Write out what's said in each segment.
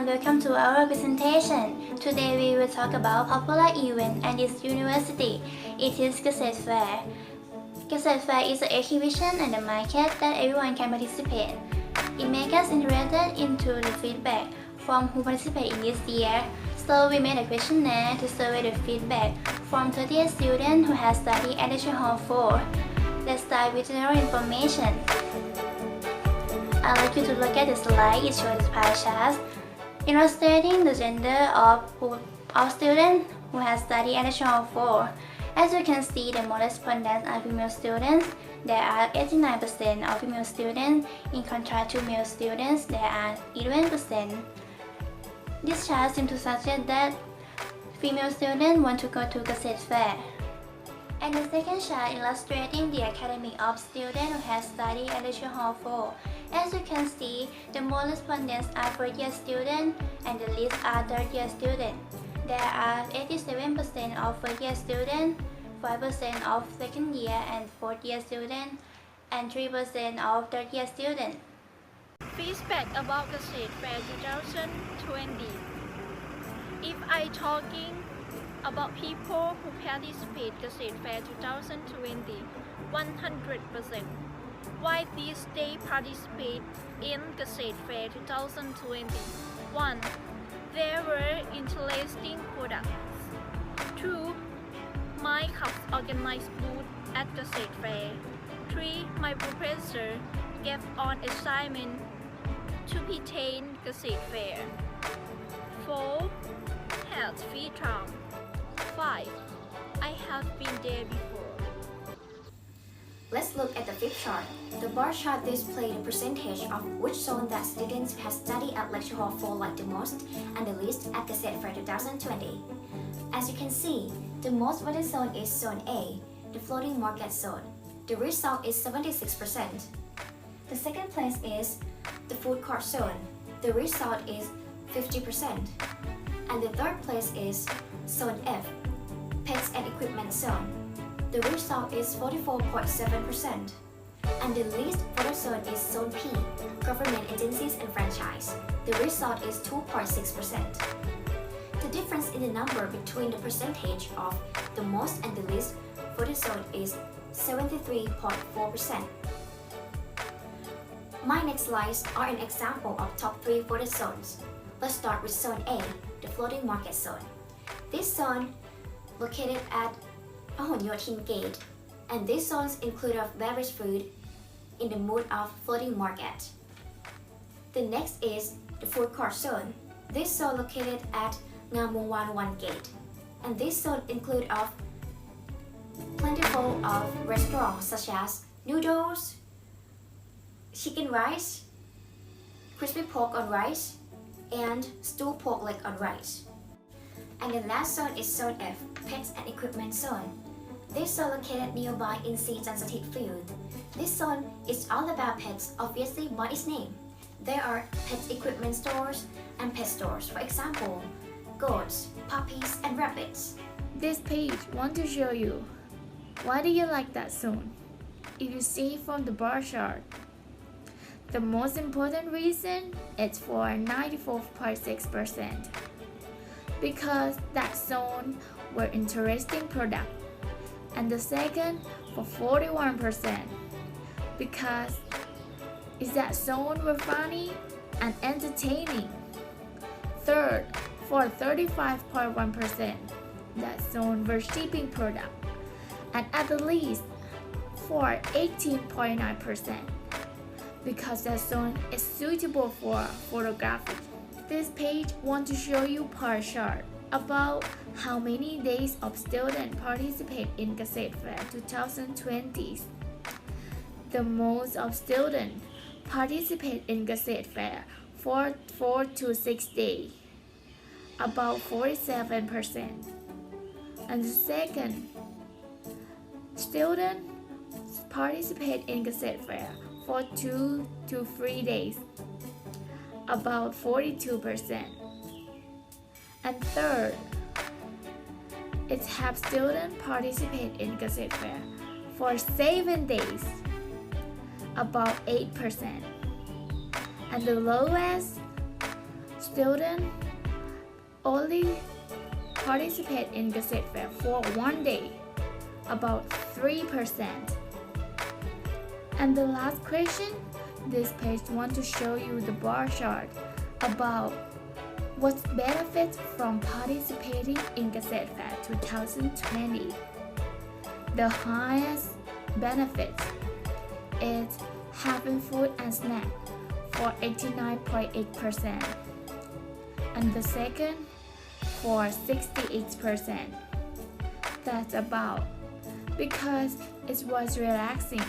everyone, welcome to our presentation. Today we will talk about popular event at this university. It is Kasetfair. Kasetfair is an exhibition and a market that everyone can participate. It makes us interested into the feedback from who participate in this year. So we made a questionnaire to survey the feedback from 38 students who have studied at Lecture Hall 4. Let's start with general information. I'd like you to look at the slide. It shows the pie chart illustrating the gender of students who have studied at Lecture Hall 4. As you can see, the most respondents are female students. There are 89% of female students. In contrast to male students, there are 11%. This chart seems to suggest that female students want to go to Kasetfair. And the second chart illustrating the academy of students who have studied at Lecture Hall 4. As you can see, the most respondents are first-year students and the least are third-year students. There are 87% of first-year students, 5% of second-year and fourth-year students, and 3% of third-year students. Feedback about Kasetfair 2020. If I talking about people who participate Kasetfair 2020, 100%. Why these they participate in Kasetfair 2020? 1. There were interesting products. 2. My class organized booth at Kasetfair. 3. My professor gave on assignment to retain Kasetfair. 4. Health free time. 5. I have been there before. Let's look at the fifth chart. The bar chart displays the percentage of which zone that students have studied at Lecture Hall 4 like the most and the least at Kasetfair 2020. As you can see, the most voted zone is Zone A, the floating market zone. The result is 76%. The second place is the food court zone. The result is 50%. And the third place is Zone F, pets and equipment zone. The result is 44.7%. And the least voted zone is Zone P, government agencies and franchise. The result is 2.6%. The difference in the number between the percentage of the most and the least voted zone is 73.4%. My next slides are an example of top 3 voted zones. Let's start with Zone A, the floating market zone. This zone located at Pahonyotin Gate, and these zones include of beverage food in the mood of floating market. The next is the food court zone. This zone located at Ngamungwan 1 Gate, and this zone include of plentiful of restaurants such as noodles, chicken rice, crispy pork on rice, and stewed pork leg on rice. And the last zone is Zone F, pets and equipment zone. This zone located nearby in sea-sensitive field. This zone is all about pets, obviously by its name. There are pet equipment stores and pet stores, for example, goats, puppies, and rabbits. This page want to show you why do you like that zone. If you see from the bar chart, the most important reason is for 94.6%. Because that zone were interesting product, and the second for 41% because is that zone were funny and entertaining. Third for 35.1% that zone were shipping product, and at the least for 18.9% because that zone is suitable for photography. This page want to show you pie chart about how many days of students participate in Kasetfair 2020. The most of students participate in Kasetfair for 4 to 6 days, about 47%. And the second, students participate in Kasetfair for 2 to 3 days, about 42%. And third, it have students participate in Kasetfair for 7 days, about 8%. And the lowest students only participate in Kasetfair for one day, about 3%. And the last question, this page wants to show you the bar chart about what benefits from participating in Kasetfair 2020. The highest benefits is having food and snack for 89.8%, and the second for 68%. That's about because it was relaxing.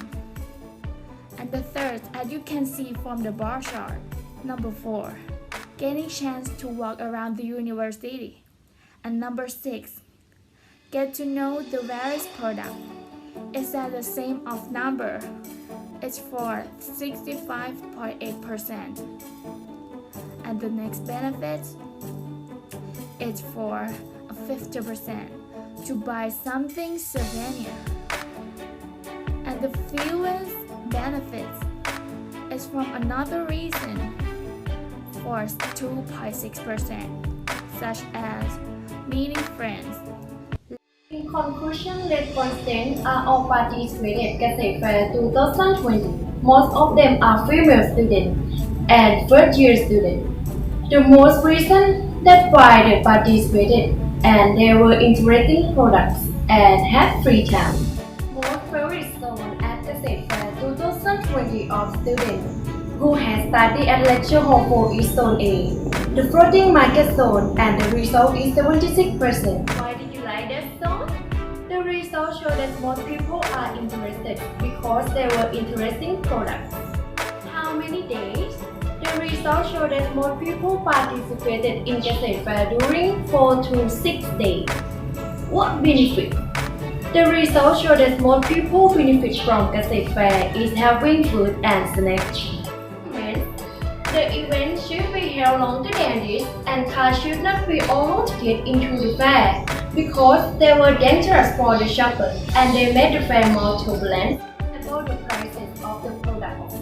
And the third, as you can see from the bar chart, number 4, getting chance to walk around the university. And number 6, get to know the various products. It's at the same of number. It's for 65.8%. And the next benefit is for 50% to buy something souvenir. And the fewest benefits is from another reason for 2.6%, such as meeting friends. In conclusion, respondents are all participated Kasetfair 2020. Most of them are female students and first-year students. The most reason that why they participated and they were interesting products and had free time. Most favorite zone at Kasetfair 2020 of students who has studied at lecture hall 4 is zone A. The floating market zone and the result is 76%. Why did you like that zone? The results show that most people are interested because there were interesting products. How many days? The results show that most people participated in Kasetfair during 4 to 6 days. What benefit? The results show that most people benefit from Kasetfair is having food and snacks. The event should be held longer than this, and cars should not be allowed to get into the fair because they were dangerous for the shoppers and they made the fair more turbulent about the prices of the products.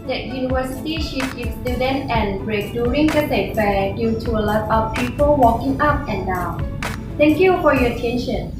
The university should give students and break during Kasetfair due to a lot of people walking up and down. Thank you for your attention.